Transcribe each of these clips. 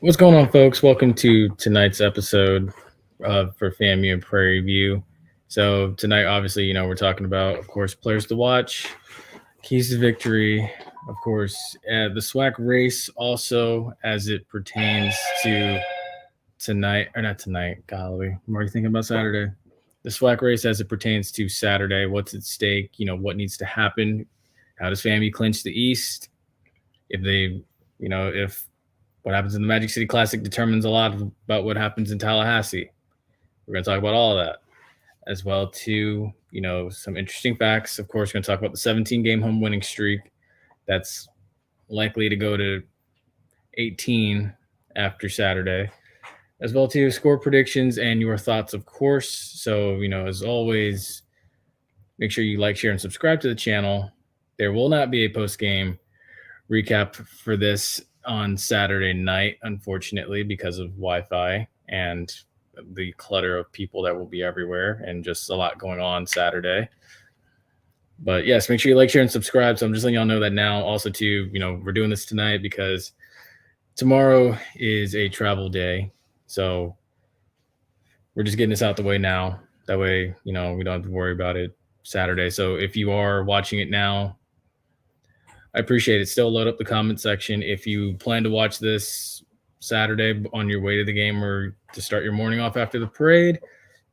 What's going on, folks? Welcome to tonight's episode for FAMU and Prairie View. So tonight, obviously, we're talking about, of course, players to watch, keys to victory, of course, the SWAC race, also as it pertains to tonight, or not tonight. Golly, I'm already thinking about Saturday. The SWAC race as it pertains to Saturday. What's at stake? What needs to happen? How does FAMU clinch the East? If they, if what happens in the Magic City Classic determines a lot about what happens in Tallahassee. We're going to talk about all of that, as well too. Some interesting facts. Of course, we're going to talk about the 17-game home winning streak that's likely to go to 18 after Saturday, as well too score predictions and your thoughts, of course. So as always, make sure you like, share, and subscribe to the channel. There will not be a post-game recap for this on Saturday night, unfortunately, because of Wi-Fi and the clutter of people that will be everywhere and just a lot going on Saturday. But yes, make sure you like, share, and subscribe. So I'm just letting y'all know that now. Also, too, we're doing this tonight because tomorrow is a travel day. So we're just getting this out the way now. That way, we don't have to worry about it Saturday. So if you are watching it now, I appreciate it. Still load up the comment section. If you plan to watch this Saturday on your way to the game or to start your morning off after the parade,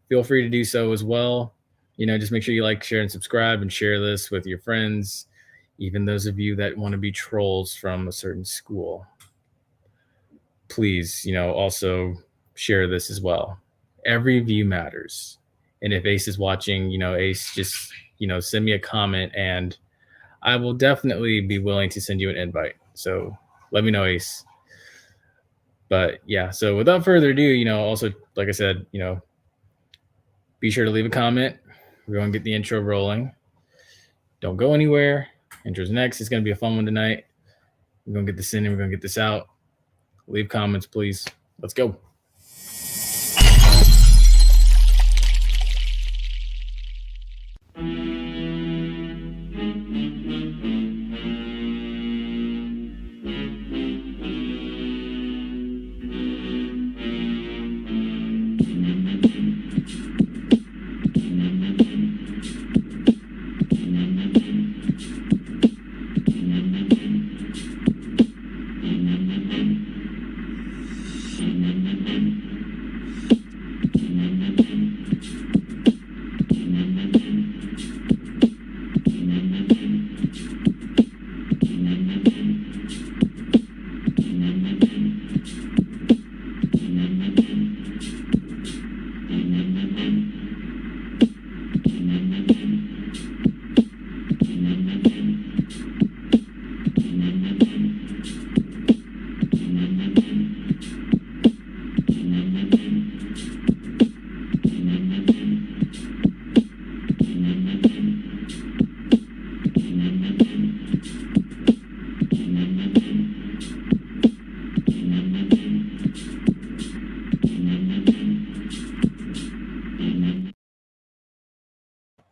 feel free to do so as well. Just make sure you like, share, and subscribe and share this with your friends, even those of you that want to be trolls from a certain school. Please, also share this as well. Every view matters. And if Ace is watching, Ace, just, send me a comment and I will definitely be willing to send you an invite. So let me know, Ace. But yeah, so without further ado, also, like I said, be sure to leave a comment. We're going to get the intro rolling. Don't go anywhere. Intro's next. It's going to be a fun one tonight. We're going to get this in and we're going to get this out. Leave comments, please. Let's go.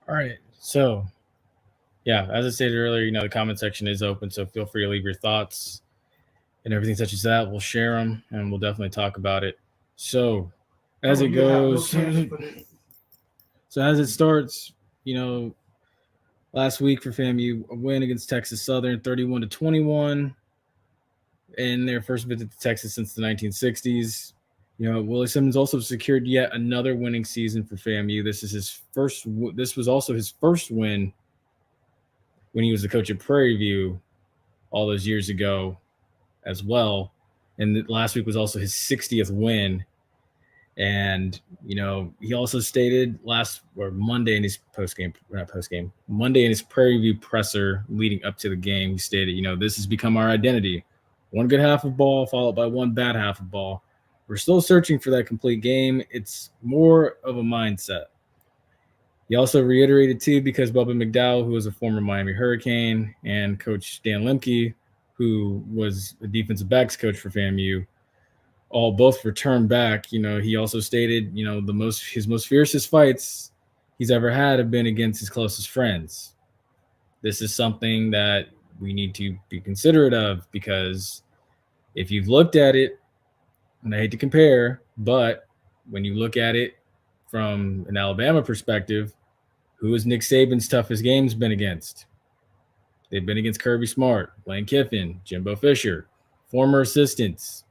All right. So, yeah, as I stated earlier, the comment section is open. So feel free to leave your thoughts and everything such as that. We'll share them and we'll definitely talk about it. So, as it goes, so as it starts, last week for FAMU, a win against Texas Southern, 31-21, in their first visit to Texas since the 1960s. Willie Simmons also secured yet another winning season for FAMU. This is his first. This was also his first win when he was the coach at Prairie View all those years ago, as well. And last week was also his 60th win. And he also stated Monday in his Monday in his Prairie View presser leading up to the game, he stated, this has become our identity. One good half of ball followed by one bad half of ball. We're still searching for that complete game. It's more of a mindset. He also reiterated, too, because Bubba McDowell, who was a former Miami Hurricane, and Coach Dan Lemke, who was a defensive backs coach for FAMU, both returned back. He also stated, his most fiercest fights he's ever had have been against his closest friends. This is something that we need to be considerate of, because if you've looked at it, and I hate to compare, but when you look at it from an Alabama perspective, who has Nick Saban's toughest games been against? They've been against Kirby Smart, Lane Kiffin, Jimbo Fisher, former assistants.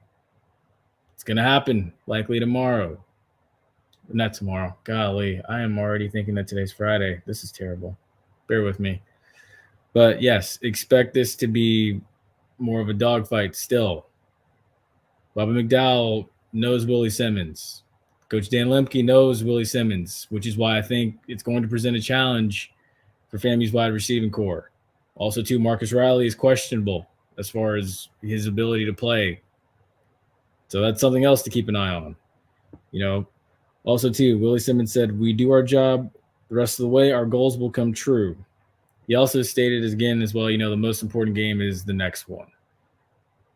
It's going to happen likely tomorrow. Not tomorrow. Golly, I am already thinking that today's Friday. This is terrible. Bear with me. But yes, expect this to be more of a dogfight still. Bobby McDowell knows Willie Simmons. Coach Dan Lemke knows Willie Simmons, which is why I think it's going to present a challenge for FAMU's wide receiving core. Also, too, Marcus Riley is questionable as far as his ability to play. So that's something else to keep an eye on. Also, too, Willie Simmons said, "We do our job the rest of the way. Our goals will come true." He also stated again as well, the most important game is the next one,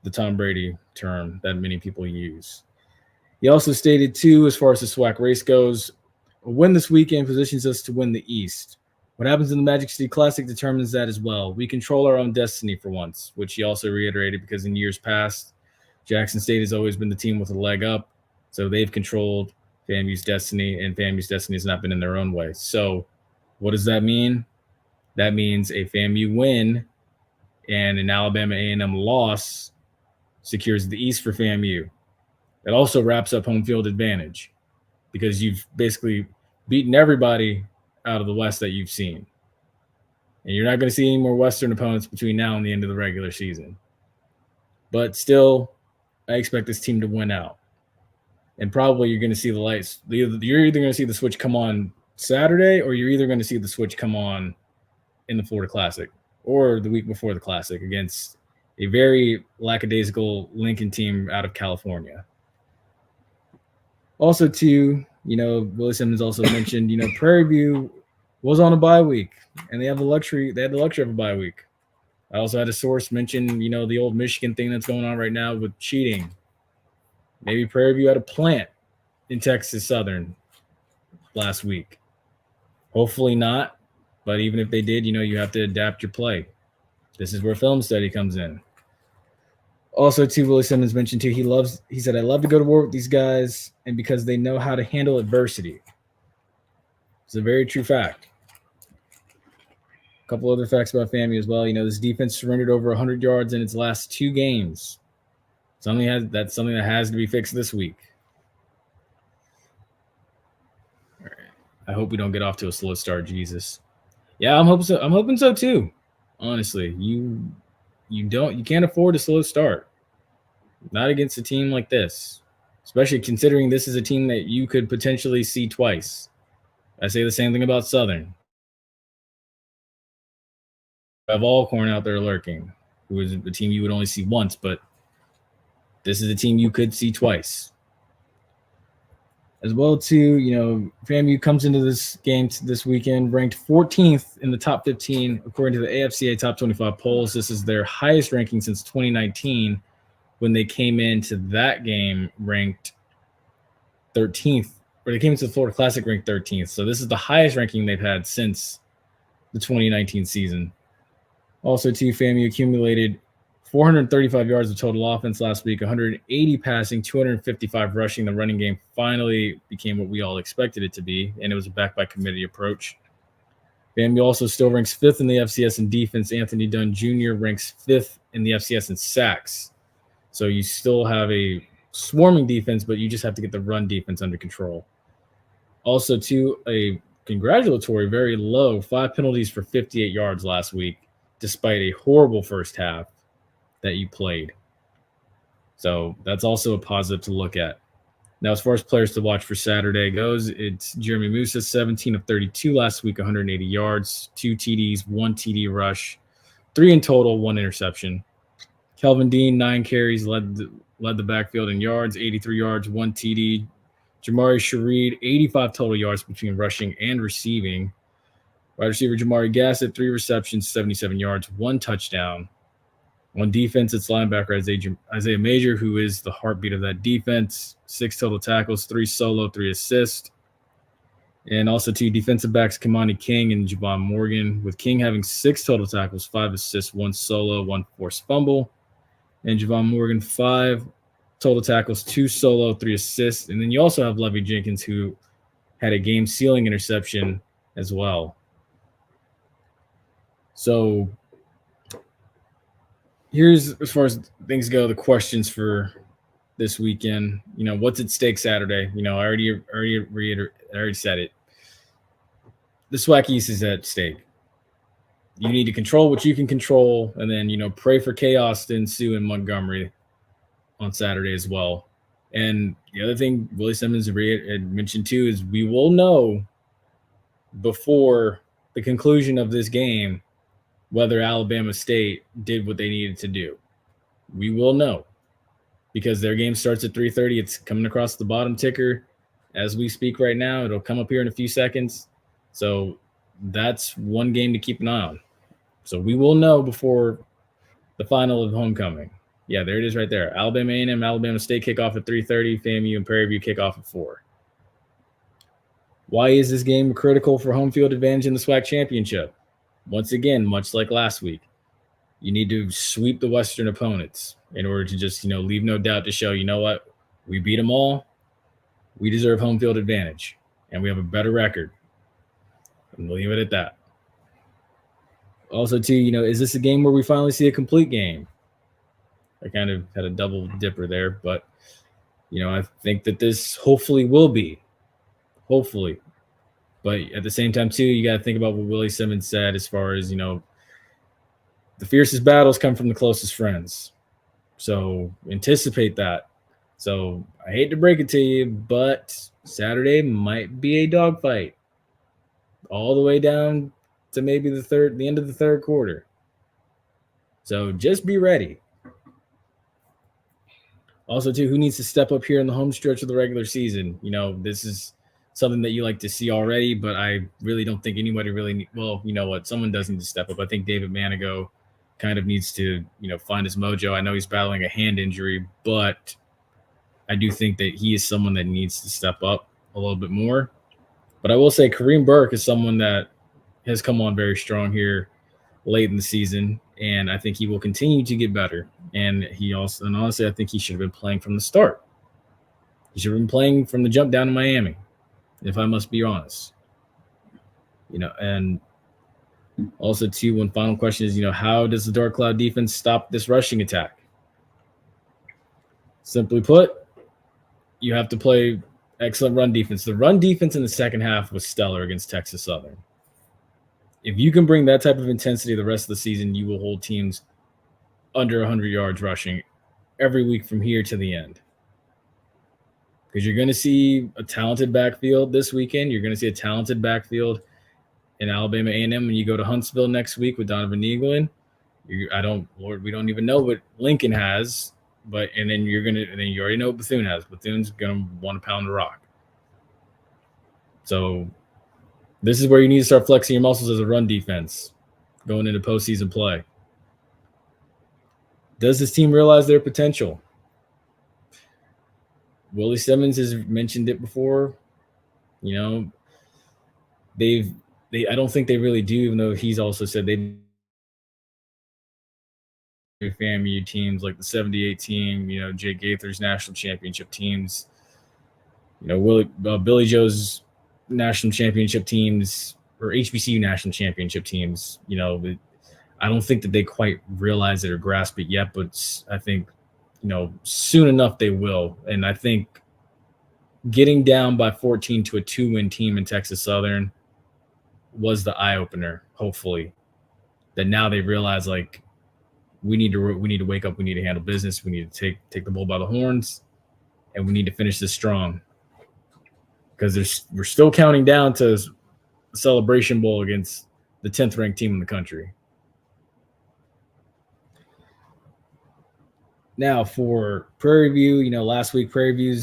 the Tom Brady term that many people use. He also stated, too, as far as the SWAC race goes, a win this weekend positions us to win the East. What happens in the Magic City Classic determines that as well. We control our own destiny for once, which he also reiterated because in years past, Jackson State has always been the team with a leg up. So they've controlled FAMU's destiny, and FAMU's destiny has not been in their own way. So what does that mean? That means a FAMU win and an Alabama A&M loss secures the East for FAMU. It also wraps up home field advantage because you've basically beaten everybody out of the West that you've seen. And you're not going to see any more Western opponents between now and the end of the regular season. But still, I expect this team to win out. And probably you're going to see the lights. You're either going to see the switch come on Saturday, or you're either going to see the switch come on in the Florida Classic or the week before the Classic against a very lackadaisical Lincoln team out of California. Also, too, Willie Simmons also mentioned, Prairie View was on a bye week, and they had the luxury of a bye week. I also had a source mention, the old Michigan thing that's going on right now with cheating. Maybe Prairie View had a plant in Texas Southern last week. Hopefully not, but even if they did, you have to adapt your play. This is where film study comes in. Also, too, Willie Simmons mentioned, too, he said, "I love to go to war with these guys, and because they know how to handle adversity." It's a very true fact. A couple other facts about FAMU as well. This defense surrendered over 100 yards in its last 2 games. That's something that has to be fixed this week. All right. I hope we don't get off to a slow start, Jesus. Yeah, I'm hoping so too. Honestly, you can't afford a slow start. Not against a team like this, especially considering this is a team that you could potentially see twice. I say the same thing about Southern. I have Alcorn out there lurking, who is a team you would only see once, but this is a team you could see twice. As well, too, FAMU comes into this game this weekend ranked 14th in the top 15 according to the AFCA Top 25 polls. This is their highest ranking since 2019, when they came into that game ranked 13th, or they came into the Florida Classic ranked 13th. So this is the highest ranking they've had since the 2019 season. Also, too, FAMU accumulated 435 yards of total offense last week, 180 passing, 255 rushing. The running game finally became what we all expected it to be, and it was a back-by-committee approach. FAMU also still ranks 5th in the FCS in defense. Anthony Dunn Jr. ranks 5th in the FCS in sacks. So you still have a swarming defense, but you just have to get the run defense under control. Also, too, a congratulatory, very low 5 penalties for 58 yards last week, despite a horrible first half that you played. So that's also a positive to look at. Now, as far as players to watch for Saturday goes, it's Jeremy Musa, 17 of 32 last week, 180 yards, 2 TDs, 1 TD rush, 3 in total, 1 interception. Kelvin Dean, 9 carries, led the backfield in yards, 83 yards, 1 TD. Jamari Shareed, 85 total yards between rushing and receiving. Wide receiver Jamari Gassett, 3 receptions, 77 yards, 1 touchdown. On defense, it's linebacker Isaiah Major, who is the heartbeat of that defense. 6 total tackles, 3 solo, 3 assists. And also 2 defensive backs, Kamani King and Javon Morgan, with King having 6 total tackles, 5 assists, 1 solo, 1 forced fumble. And Javon Morgan, 5 total tackles, 2 solo, 3 assists. And then you also have Levy Jenkins, who had a game-sealing interception as well. So here's, as far as things go, the questions for this weekend. What's at stake Saturday? I already said it. The SWAC East is at stake. You need to control what you can control, and then pray for chaos to ensue in Montgomery on Saturday as well. And the other thing Willie Simmons had mentioned too is we will know before the conclusion of this game whether Alabama State did what they needed to do. We will know because their game starts at 3:30. It's coming across the bottom ticker as we speak right now. It'll come up here in a few seconds. So that's one game to keep an eye on. So we will know before the final of homecoming. Yeah, there it is right there. Alabama A&M, Alabama State kickoff at 3:30. FAMU and Prairie View kickoff at 4. Why is this game critical for home field advantage in the SWAC championship? Once again, much like last week, you need to sweep the Western opponents in order to just, leave no doubt to show, what? We beat them all. We deserve home field advantage, and we have a better record. And we'll leave it at that. Also, too, is this a game where we finally see a complete game? I kind of had a double dipper there, but, I think that this hopefully will be. Hopefully. But at the same time, too, you got to think about what Willie Simmons said as far as, the fiercest battles come from the closest friends. So anticipate that. So I hate to break it to you, but Saturday might be a dogfight all the way down to maybe the end of the third quarter. So just be ready. Also, too, who needs to step up here in the home stretch of the regular season? This is something that you like to see already, but I really don't think anybody really well, you know what? Someone does need to step up. I think David Manigo kind of needs to, find his mojo. I know he's battling a hand injury, but I do think that he is someone that needs to step up a little bit more. But I will say Kareem Burke is someone that has come on very strong here late in the season, and I think he will continue to get better. And honestly, I think he should have been playing from the start. He should have been playing from the jump down to Miami, if I must be honest. And also, too, one final question is, how does the Dark Cloud defense stop this rushing attack? Simply put, you have to play excellent run defense. The run defense in the second half was stellar against Texas Southern. If you can bring that type of intensity the rest of the season, you will hold teams under 100 yards rushing every week from here to the end. Because you're going to see a talented backfield this weekend. You're going to see a talented backfield in Alabama A&M when you go to Huntsville next week with Donovan Eaglin. We don't even know what Lincoln has, and then you already know what Bethune has. Bethune's going to want to pound the rock. So this is where you need to start flexing your muscles as a run defense going into postseason play. Does this team realize their potential? Willie Simmons has mentioned it before. I don't think they really do, even though he's also said they FAMU teams like the 78 team, Jake Gaither's national championship teams, Billy Joe's national championship teams or HBCU national championship teams. I don't think that they quite realize it or grasp it yet, but I think, soon enough they will. And I think getting down by 14 to a 2-win team in Texas Southern was the eye opener. Hopefully, that now they realize we need to wake up. We need to handle business. We need to take the bull by the horns, and we need to finish this strong. Because we're still counting down to the Celebration Bowl against the 10th ranked team in the country. Now for Prairie View, last week Prairie View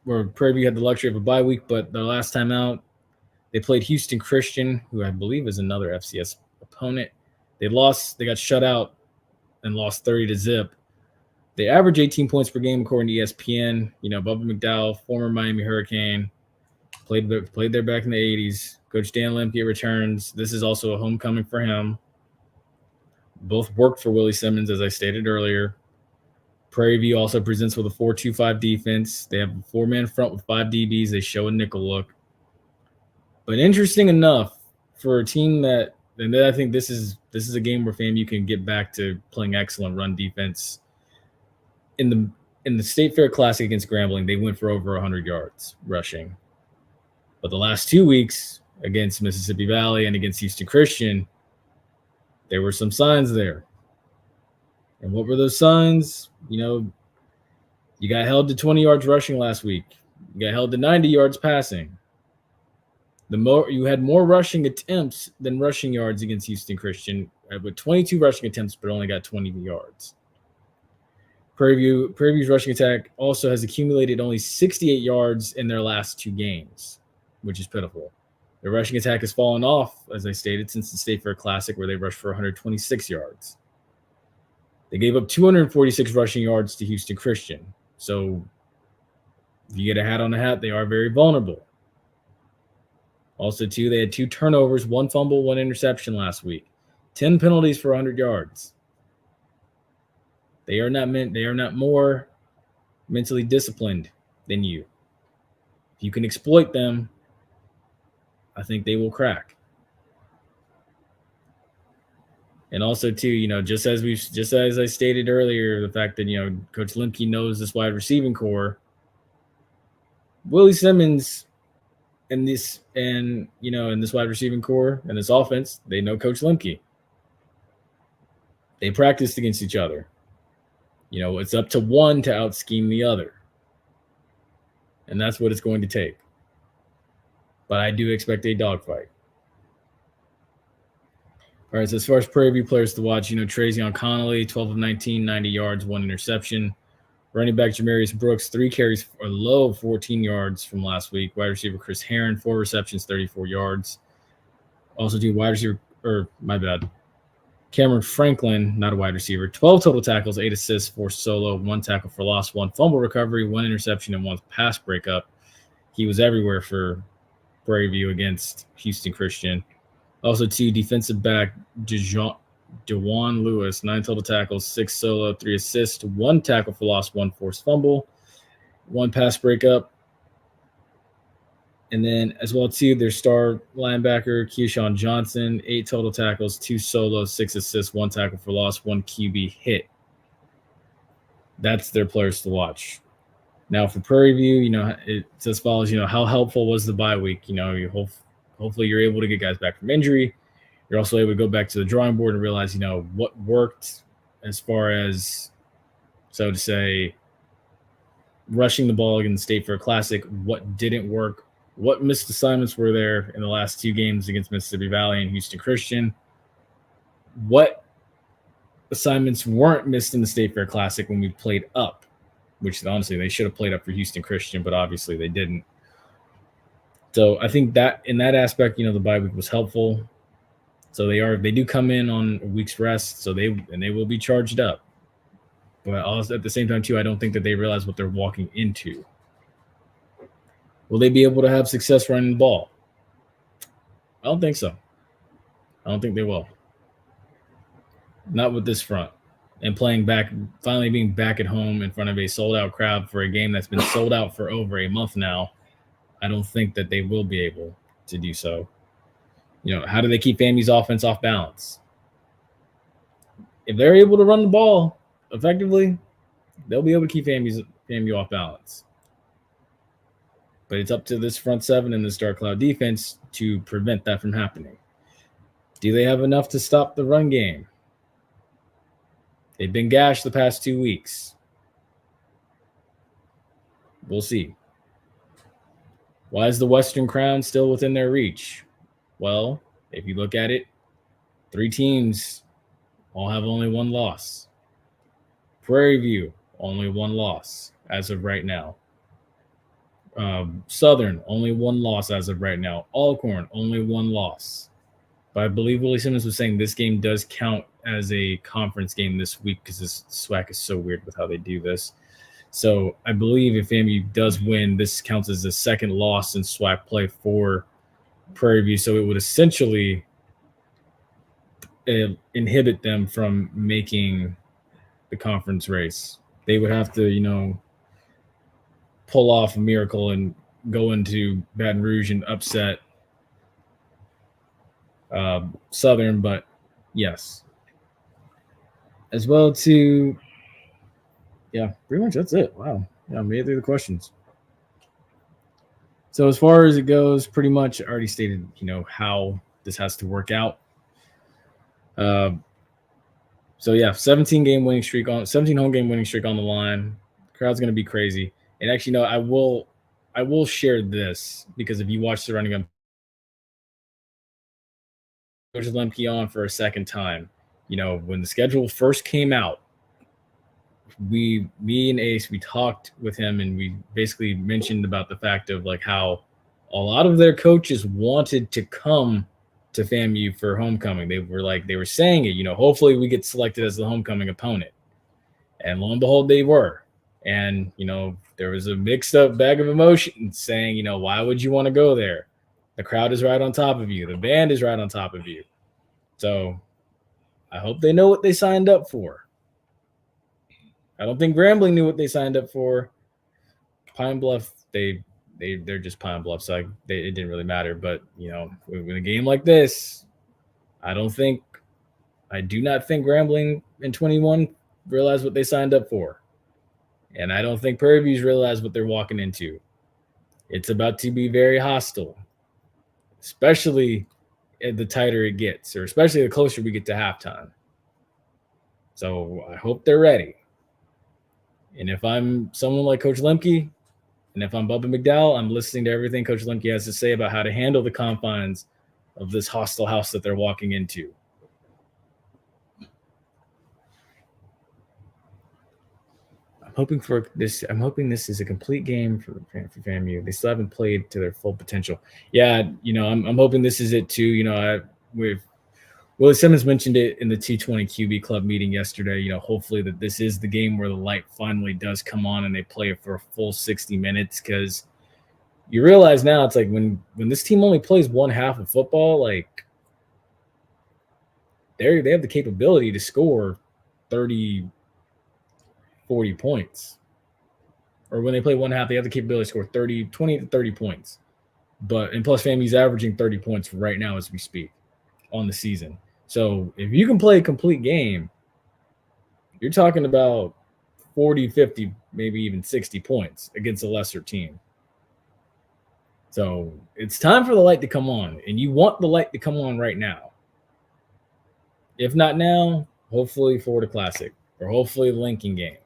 had the luxury of a bye week, but the last time out they played Houston Christian, who I believe is another FCS opponent. They lost. They got shut out and lost 30-0. They average 18 points per game according to ESPN. Bubba McDowell, former Miami Hurricane, played there back in the 80s. Coach Dan Lemke returns. This is also a homecoming for him. Both worked for Willie Simmons, as I stated earlier. Prairie View also presents with a 4-2-5 defense. They have a 4-man front with 5 DBs. They show a nickel look. But interesting enough, for a team that, and I think this is a game where FAMU can get back to playing excellent run defense. In the State Fair Classic against Grambling, they went for over 100 yards rushing. But the last 2 weeks against Mississippi Valley and against Houston Christian, there were some signs there. And what were those signs? You got held to 20 yards rushing last week. You got held to 90 yards passing. You had more rushing attempts than rushing yards against Houston Christian, with 22 rushing attempts, but only got 20 yards. Prairie View's rushing attack also has accumulated only 68 yards in their last 2 games, which is pitiful. Their rushing attack has fallen off, as I stated, since the State Fair Classic, where they rushed for 126 yards. They gave up 246 rushing yards to Houston Christian. So if you get a hat on the hat, they are very vulnerable. Also, too, they had 2 turnovers, 1 fumble, 1 interception last week. 10 penalties for 100 yards. They are not more mentally disciplined than you. If you can exploit them, I think they will crack. And also, too, just as I stated earlier, the fact that Coach Lemke knows this wide receiving core, Willie Simmons, and this wide receiving core and this offense, they know Coach Lemke. They practiced against each other. It's up to one to out-scheme the other. And that's what it's going to take. But I do expect a dogfight. All right, so as far as Prairie View players to watch, Trazion Connolly, 12 of 19, 90 yards, 1 interception. Running back Jamarius Brooks, 3 carries for a low of 14 yards from last week. Wide receiver Chris Herron, 4 receptions, 34 yards. Also Cameron Franklin, not a wide receiver, 12 total tackles, 8 assists, 4 solo, 1 tackle for loss, 1 fumble recovery, 1 interception, and 1 pass breakup. He was everywhere for Prairie View against Houston Christian. Also, 2 defensive back Dewan Lewis, 9 total tackles, 6 solo, 3 assists, 1 tackle for loss, 1 forced fumble, 1 pass breakup. And then as well, too, their star linebacker, Keyshawn Johnson, 8 total tackles, 2 solo, 6 assists, 1 tackle for loss, 1 QB hit. That's their players to watch. Now for Prairie View, it's as follows, how helpful was the bye week? Hopefully you're able to get guys back from injury. You're also able to go back to the drawing board and realize, what worked as far as, so to say, rushing the ball against the State Fair Classic, what didn't work, what missed assignments were there in the last 2 games against Mississippi Valley and Houston Christian, what assignments weren't missed in the State Fair Classic when we played up, which honestly they should have played up for Houston Christian, but obviously they didn't. So I think that in that aspect, the bye week was helpful. So they do come in on a week's rest, so they will be charged up. But also at the same time, too, I don't think that they realize what they're walking into. Will they be able to have success running the ball? I don't think so. I don't think they will. Not with this front. And finally being back at home in front of a sold-out crowd for a game that's been sold out for over a month now, I don't think that they will be able to do so. How do they keep FAMU's offense off balance? If they're able to run the ball effectively, they'll be able to keep FAMU off balance. But it's up to this front 7 and this Dark Cloud defense to prevent that from happening. Do they have enough to stop the run game? They've been gashed the past 2 weeks. We'll see. Why is the Western Crown still within their reach? Well, if you look at it, 3 teams all have only 1 loss. Prairie View, only 1 loss as of right now. Southern, only 1 loss as of right now. Alcorn, only 1 loss. But I believe Willie Simmons was saying this game does count as a conference game this week because this SWAC is so weird with how they do this. So I believe if FAMU does win, this counts as the 2nd loss in SWAC play for Prairie View. So it would essentially inhibit them from making the conference race. they would have to pull off a miracle and go into Baton Rouge and upset Southern. But yes, as well to yeah, pretty much that's it. Wow, yeah, made it through the questions. So as far as it goes, pretty much I already stated how this has to work out. Uh, so yeah, 17 home game winning streak on the line. The crowd's gonna be crazy. And actually, no, I will share this because if you watch the running up, Coach Lemke on for a second time. When the schedule first came out, me and Ace, we talked with him and we basically mentioned about the fact of like how a lot of their coaches wanted to come to FAMU for homecoming. They were saying it, hopefully we get selected as the homecoming opponent. And lo and behold, they were. And, there was a mixed up bag of emotions saying, why would you want to go there? The crowd is right on top of you. The band is right on top of you. So I hope they know what they signed up for. I don't think Grambling knew what they signed up for. Pine Bluff, they're just Pine Bluff, so it didn't really matter. But with a game like this, I do not think Grambling in 21 realized what they signed up for, and I don't think Prairie View's realized what they're walking into. It's about to be very hostile, especially the tighter it gets, or especially the closer we get to halftime. So I hope they're ready. And if I'm someone like Coach Lemke, and if I'm Bubba McDowell, I'm listening to everything Coach Lemke has to say about how to handle the confines of this hostile house that they're walking into. I'm hoping this is a complete game for FAMU. They still haven't played to their full potential. Yeah, I'm hoping this is it too. With Willie Simmons mentioned it in the T20 QB club meeting yesterday. Hopefully that this is the game where the light finally does come on and they play it for a full 60 minutes, because you realize now it's like when this team only plays one half of football, like they have the capability to score 30, 40 points. Or when they play one half, they have the capability to score 20 to 30 points. And plus FAMU's averaging 30 points right now as we speak on the season. So if you can play a complete game, you're talking about 40, 50, maybe even 60 points against a lesser team. So it's time for the light to come on, and you want the light to come on right now. If not now, hopefully Florida Classic or hopefully the Lincoln game.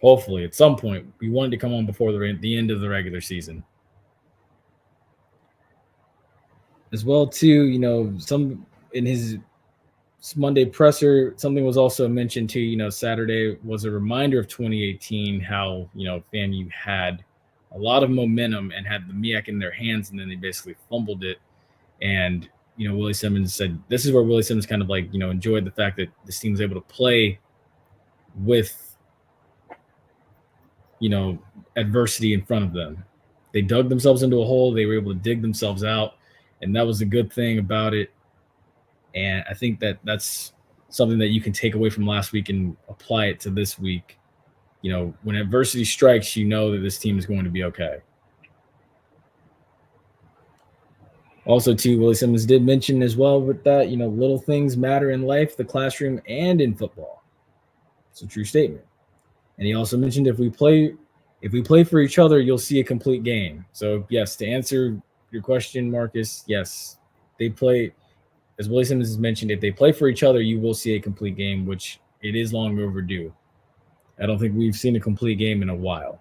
Hopefully at some point we want it to come on before the end of the regular season. As well too, some in his Monday presser, something was also mentioned too. Saturday was a reminder of 2018, how FAMU had a lot of momentum and had the MEAC in their hands, and then they basically fumbled it. And Willie Simmons said this is where Willie Simmons kind of enjoyed the fact that this team was able to play with adversity in front of them. They dug themselves into a hole. They were able to dig themselves out, and that was a good thing about it. And I think that's something that you can take away from last week and apply it to this week. When adversity strikes, you know that this team is going to be okay. Also, too, Willie Simmons did mention as well with that, little things matter in life, the classroom, and in football. It's a true statement. And he also mentioned if we play for each other, you'll see a complete game. So, yes, to answer your question, Marcus, yes, they play. As Willie Simmons has mentioned, if they play for each other, you will see a complete game, which it is long overdue. I don't think we've seen a complete game in a while.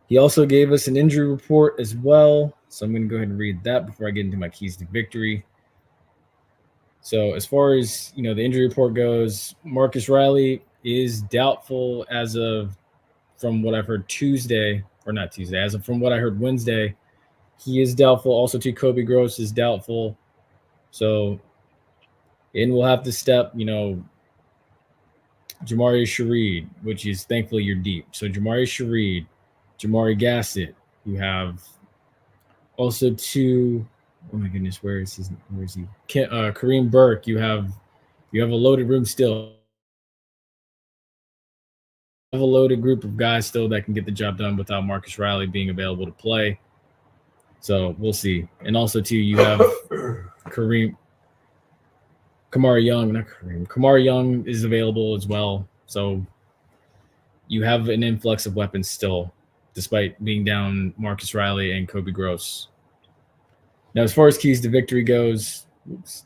He also gave us an injury report as well. So I'm going to go ahead and read that before I get into my keys to victory. So as far as, the injury report goes, Marcus Riley is doubtful from what I've heard from what I heard Wednesday. He is doubtful. Also, too, Kobe Gross is doubtful. So, and we'll have to step, Jamari Shareed, which is thankfully you're deep. So Jamari Shareed, Jamari Gassett. You have also oh my goodness, where is he? Kareem Burke. You have You have a loaded room still. You have a loaded group of guys still that can get the job done without Marcus Riley being available to play. So we'll see. And also, too, you have Kamari Young is available as well. So you have an influx of weapons still, despite being down Marcus Riley and Kobe Gross. Now, as far as keys to victory goes,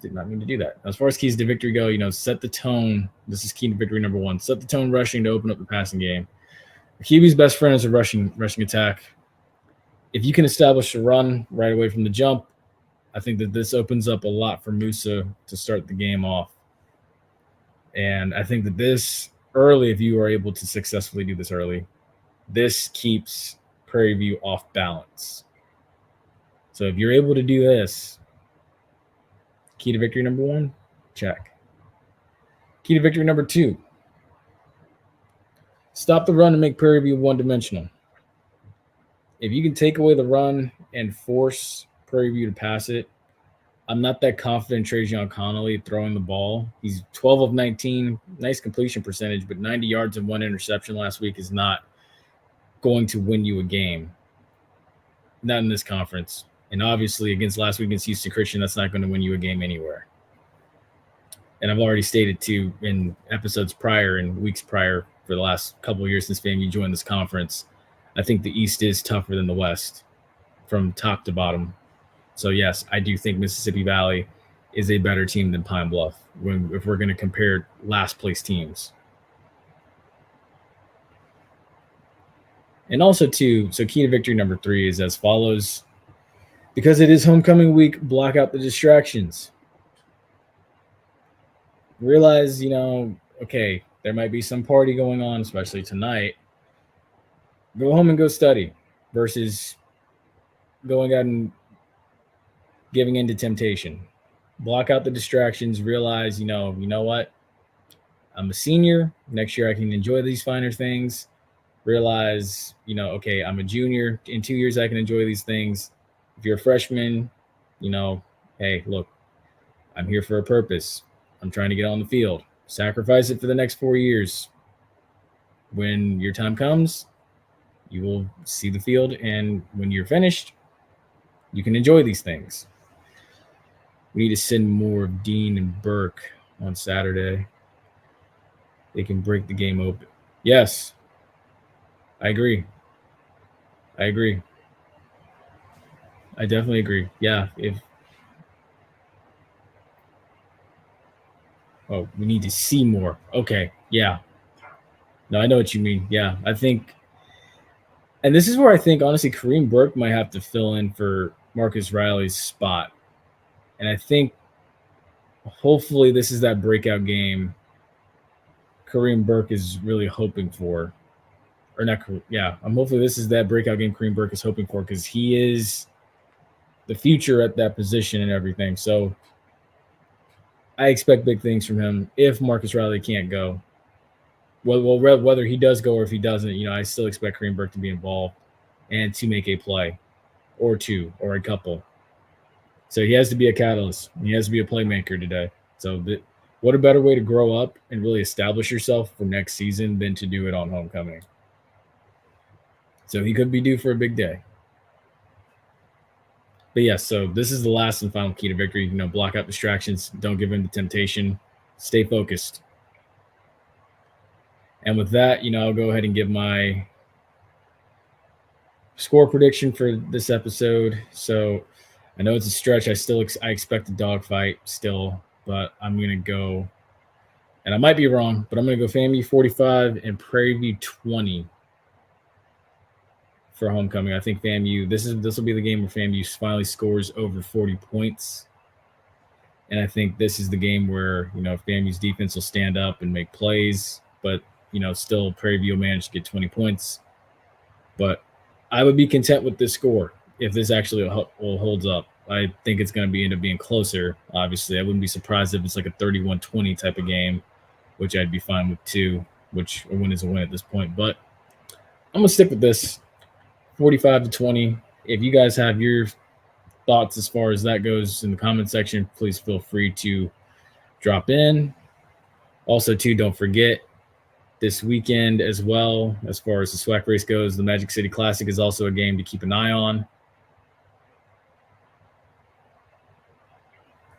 did not mean to do that. As far as keys to victory go, set the tone. This is key to victory number one. Set the tone rushing to open up the passing game. QB's best friend is a rushing attack. If you can establish a run right away from the jump, I think that this opens up a lot for Musa to start the game off. And I think that this early, if you are able to successfully do this early, this keeps Prairie View off balance. So if you're able to do this, key to victory number one, check. Key to victory number two, stop the run and make Prairie View one-dimensional. If you can take away the run and force Prairie View to pass it, I'm not that confident in Trajan Connolly throwing the ball. He's 12 of 19, nice completion percentage, but 90 yards and 1 interception last week is not going to win you a game. Not in this conference. And obviously against last week against Houston Christian, that's not going to win you a game anywhere. And I've already stated too in episodes prior and weeks prior for the last couple of years since FAMU joined this conference, I think the East is tougher than the West from top to bottom. So, yes, I do think Mississippi Valley is a better team than Pine Bluff if we're going to compare last-place teams. And also, too, so key to victory number 3 is as follows. Because it is homecoming week, block out the distractions. Realize, okay, there might be some party going on, especially tonight. Go home and go study versus going out and giving in to temptation. Block out the distractions. Realize, you know what? I'm a senior. Next year I can enjoy these finer things. Realize, okay, I'm a junior. In 2 years I can enjoy these things. If you're a freshman, hey, look, I'm here for a purpose. I'm trying to get on the field. Sacrifice it for the next 4 years. When your time comes, you will see the field, and when you're finished, you can enjoy these things. We need to send more of Dean and Burke on Saturday. They can break the game open. Yes, I agree. I definitely agree. Yeah, we need to see more. Okay, yeah. No, I know what you mean. Yeah, I think, and this is where I think, honestly, Kareem Burke might have to fill in for Marcus Riley's spot. And I think hopefully this is that breakout game Kareem Burke is really hoping for. Or not, yeah, hopefully this is that breakout game Kareem Burke is hoping for because he is the future at that position and everything. So I expect big things from him if Marcus Riley can't go. Well, whether he does go or if he doesn't, I still expect Kareem Burke to be involved and to make a play or two or a couple. So he has to be a catalyst. He has to be a playmaker today. So what a better way to grow up and really establish yourself for next season than to do it on homecoming. So he could be due for a big day. But yes, so this is the last and final key to victory. Block out distractions. Don't give in to temptation. Stay focused. And with that, I'll go ahead and give my score prediction for this episode. So I know it's a stretch. I expect a dogfight still, but I'm going to go, and I might be wrong, but I'm going to go FAMU 45 and Prairie View 20 for homecoming. I think FAMU, this will be the game where FAMU finally scores over 40 points. And I think this is the game where, FAMU's defense will stand up and make plays, but, still Prairie View will manage to get 20 points. But I would be content with this score if this actually holds up. I think it's going to end up being closer, obviously. I wouldn't be surprised if it's like a 31-20 type of game, which I'd be fine with too, which a win is a win at this point. But I'm going to stick with this 45-20. If you guys have your thoughts as far as that goes in the comment section, please feel free to drop in. Also, too, don't forget this weekend as well, as far as the SWAC race goes, the Magic City Classic is also a game to keep an eye on.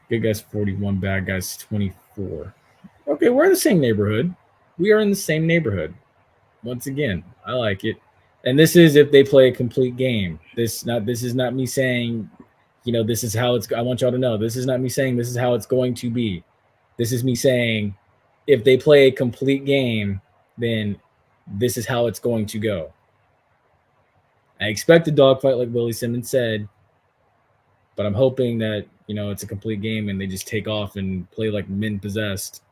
Good guys 41, bad guys 24. Okay, we're in the same neighborhood. We are in the same neighborhood. Once again, I like it. And this is if they play a complete game. This is not me saying, this is how it's. I want y'all to know this is not me saying this is how it's going to be. This is me saying if they play a complete game, then this is how it's going to go. I expect a dogfight like Willie Simmons said, but I'm hoping that it's a complete game and they just take off and play like men possessed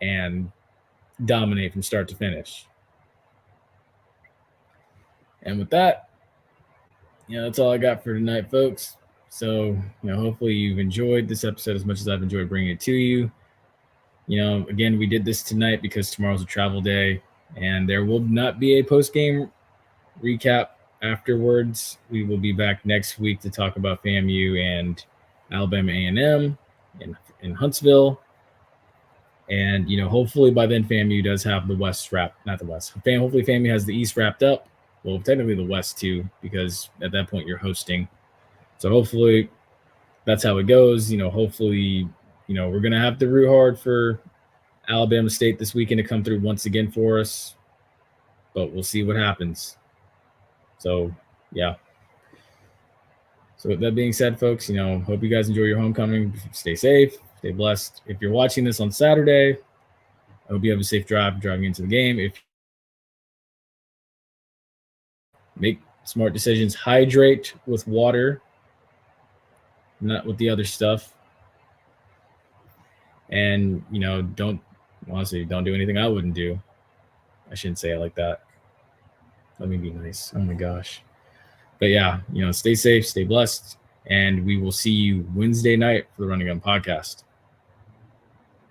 and dominate from start to finish. And with that, that's all I got for tonight, folks. So, hopefully you've enjoyed this episode as much as I've enjoyed bringing it to you. Again, we did this tonight because tomorrow's a travel day and there will not be a post-game recap afterwards. We will be back next week to talk about FAMU and Alabama A&M in Huntsville. And, hopefully by then FAMU does have the West wrapped, not the West. Hopefully FAMU has the East wrapped up. Well, technically the West too, because at that point you're hosting. So hopefully that's how it goes. Hopefully, we're going to have to root hard for Alabama State this weekend to come through once again for us. But we'll see what happens. So, yeah. So with that being said, folks, hope you guys enjoy your homecoming. Stay safe, stay blessed. If you're watching this on Saturday, I hope you have a safe drive driving into the game. If make smart decisions, hydrate with water, not with the other stuff. And, don't do anything I wouldn't do. I shouldn't say it like that. Let me be nice. Oh my gosh. But yeah, stay safe, stay blessed, and we will see you Wednesday night for the Running Gun Podcast.